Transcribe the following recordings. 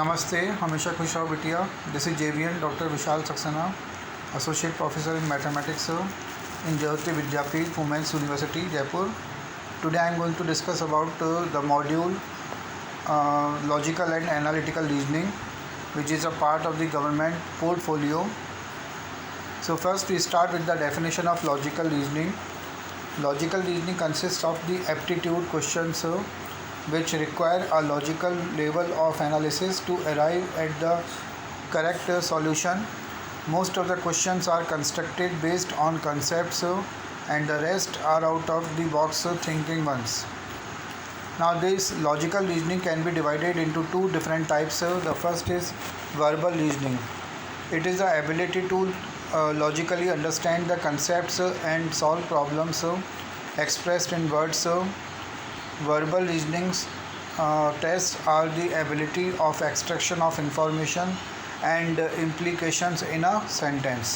नमस्ते, हमेशा खुश रहो बिटिया। This is JVN doctor Vishal Saxena, associate professor in mathematics in Jayoti Vidyapeeth Women's University, Jaipur. Today I am going to discuss about the module Logical and Analytical Reasoning, which is a part of the government portfolio. So first we start with the definition of logical reasoning. Logical reasoning consists of the aptitude questions which require a logical level of analysis to arrive at the correct solution. Most of the questions are constructed based on concepts and the rest are out of the box thinking ones. Now this logical reasoning can be divided into two different types. The first is verbal reasoning. It is the ability to logically understand the concepts and solve problems expressed in words. Verbal reasonings tests are the ability of extraction of information and implications in a sentence.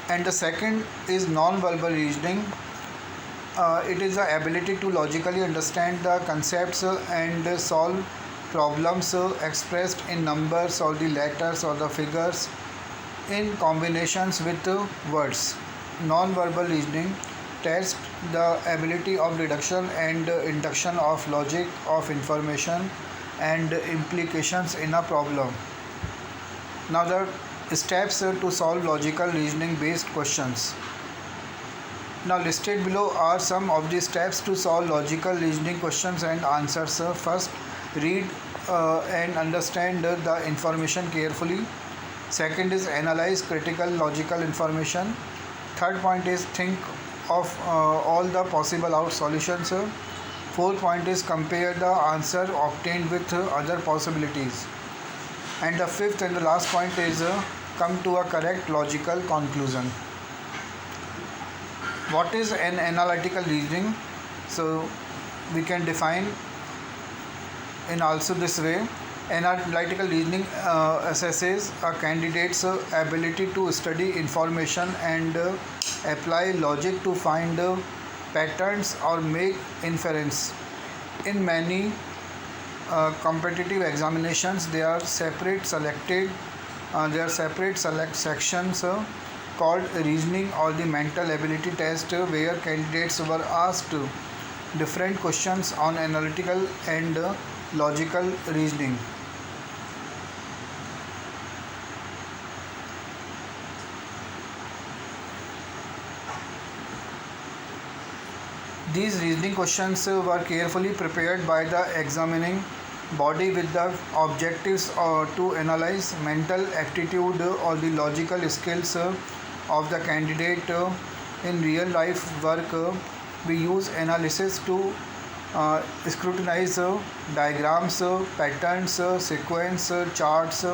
And the second is non-verbal reasoning. It is the ability to logically understand the concepts and solve problems expressed in numbers or the letters or the figures in combinations with words. Non-verbal reasoning tests the ability of deduction and induction of logic of information and implications in a problem. Now the steps to solve logical reasoning based questions. Now listed below are some of the steps to solve logical reasoning questions and answers. First, read and understand the information carefully. Second is analyze critical logical information. Third point is think of all the possible out solutions. Fourth point is compare the answer obtained with other possibilities. And the fifth and the last point is come to a correct logical conclusion. What is an analytical reasoning? So we can define in also this way. Analytical reasoning assesses a candidate's ability to study information and apply logic to find patterns or make inference. In many competitive examinations, there are separate select sections called reasoning or the mental ability test, where candidates were asked different questions on analytical and logical reasoning. These reasoning questions were carefully prepared by the examining body with the objectives to analyze mental aptitude or the logical skills of the candidate. In real life work, we use analysis to scrutinize diagrams, patterns, sequence, charts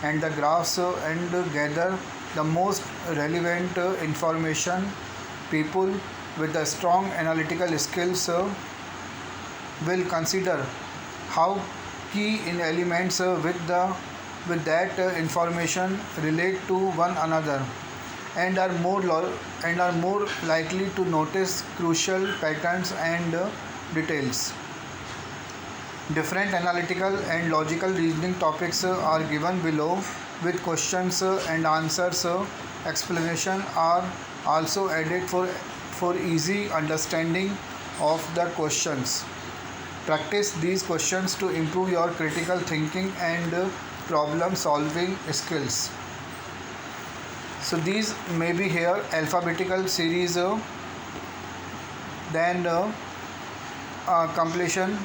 and the graphs and gather the most relevant information. People with the strong analytical skills will consider how key in elements with that information relate to one another and are more likely to notice crucial patterns and details. Different analytical and logical reasoning topics are given below with questions and answers. Explanation are also added for easy understanding of the questions. Practice these questions to improve your critical thinking and problem solving skills. So these may be here alphabetical series, then completion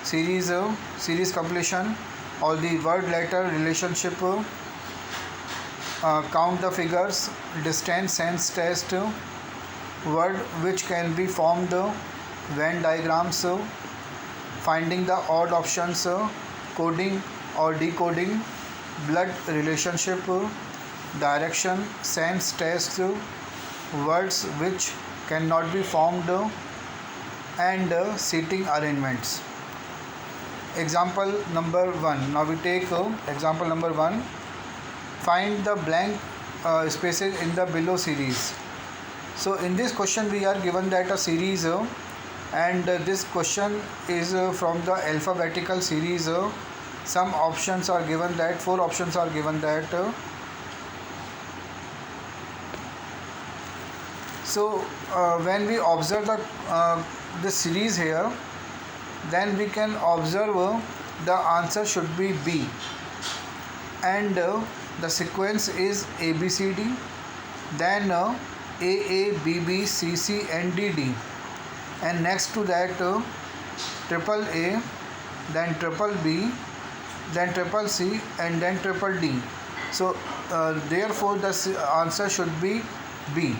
series completion, or the word letter relationship, count the figures, distance sense test, word which can be formed, Venn diagrams, finding the odd options, coding or decoding, blood relationship, direction sense test, words which cannot be formed, and seating arrangements. Example number 1. Now we take example number 1. Find the blank spaces in the below series. So in this question we are given that a series and this question is from the alphabetical series. Some options are given that four options are given that when we observe the series here, then we can observe the answer should be B, and the sequence is ABCD, then AA, BB, CC and DD, and next to that triple A, then triple B, then triple C and then triple D. So therefore the answer should be B.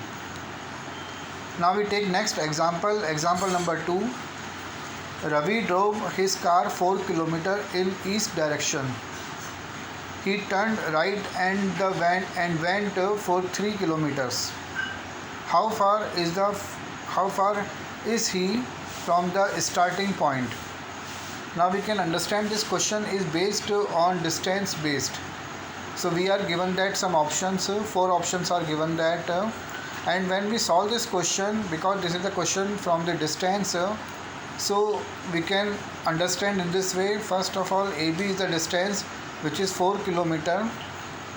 Now we take next example, example number 2. Ravi drove his car 4 km in east direction. He turned right and went for 3 kilometers. How far is he from the starting point? Now we can understand this question is based on distance based. So we are given that some options, four options are given that, and when we solve this question, because this is the question from the distance, so we can understand in this way. First of all, AB is the distance which is 4 km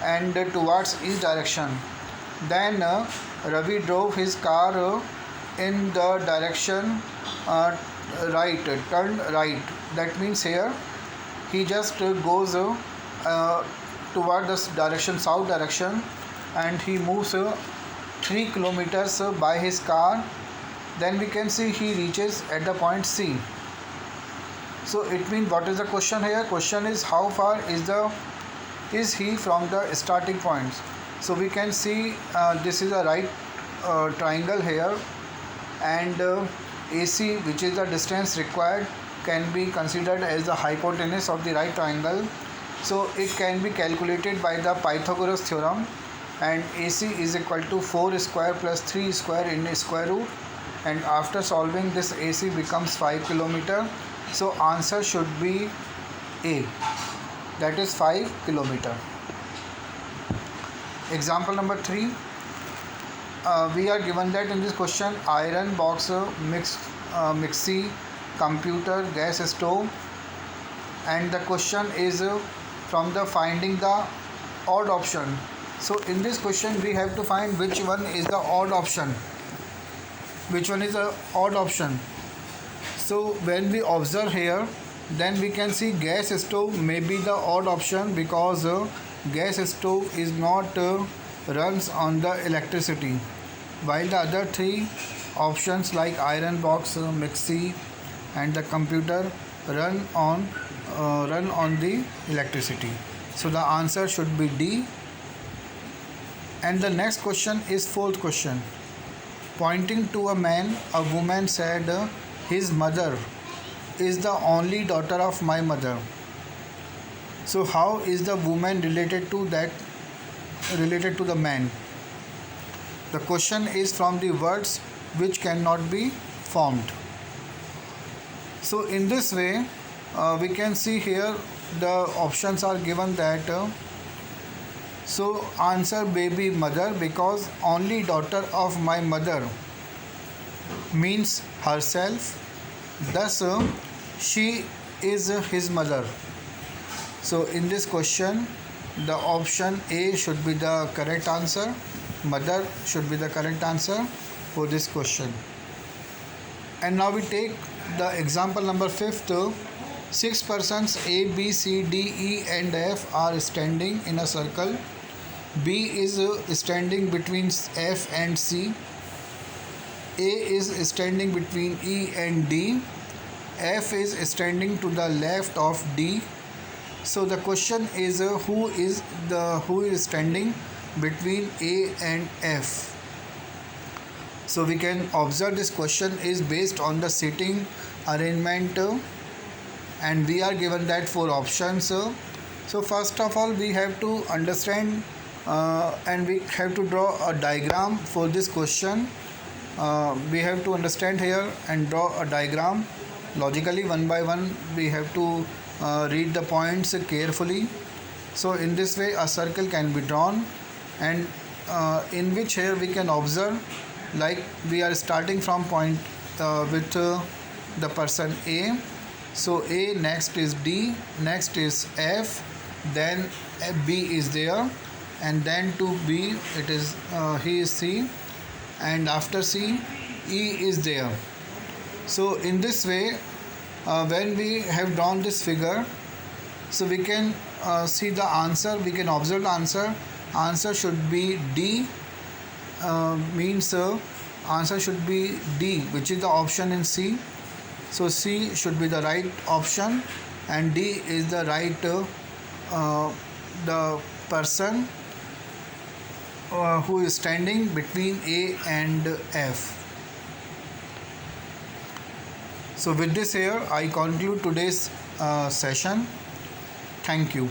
and towards east direction. Then Ravi drove his car in the direction right, turned right. That means here he just goes toward this direction, south direction, and he moves 3 kilometers by his car. Then we can see he reaches at the point C. So it means, what is the question here? Question is how far is he from the starting points. So we can see this is a right triangle here, and AC, which is the distance required, can be considered as the hypotenuse of the right triangle. So it can be calculated by the Pythagoras theorem, and AC is equal to 4 square plus 3 square in square root, and after solving this AC becomes 5 km. So answer should be A, that is 5 km. Example number 3. We are given that in this question iron box, mixie, computer, gas stove, and the question is from the finding the odd option. So in this question we have to find which one is the odd option. Which one is the odd option? So when we observe here, then we can see gas stove may be the odd option, because gas stove is not runs on the electricity, while the other three options like iron box, mixie and the computer run on the electricity. So the answer should be D. And the next question is fourth question. Pointing to a man, a woman said, his mother is the only daughter of my mother. So how is the woman related to the man? The question is from the words which cannot be formed. So in this way we can see here the options are given that so answer baby mother, because only daughter of my mother means herself, thus she is his mother. So in this question the option A should be the correct answer. Mother should be the correct answer for this question. And now we take the example number 5th. 6 persons A, B, C, D, E and F are standing in a circle. B is standing between F and C. A is standing between E and D. F is standing to the left of D. So the question is who is standing between A and F. So we can observe this question is based on the seating arrangement, and we are given that 4 options. So first of all we have to understand and we have to draw a diagram for this question. We have to understand here and draw a diagram logically. One by one we have to read the points carefully. So in this way a circle can be drawn, and in which here we can observe, like we are starting from point with the person A. So A, next is D, next is F, then B is there, and then to B it is he is C, and after C E is there. So in this way, when we have drawn this figure, so we can see the answer, we can observe the answer. Answer should be D, means answer should be D, which is the option in C. So C should be the right option, and D is the right the person who is standing between A and F. So with this here I conclude today's session. Thank you.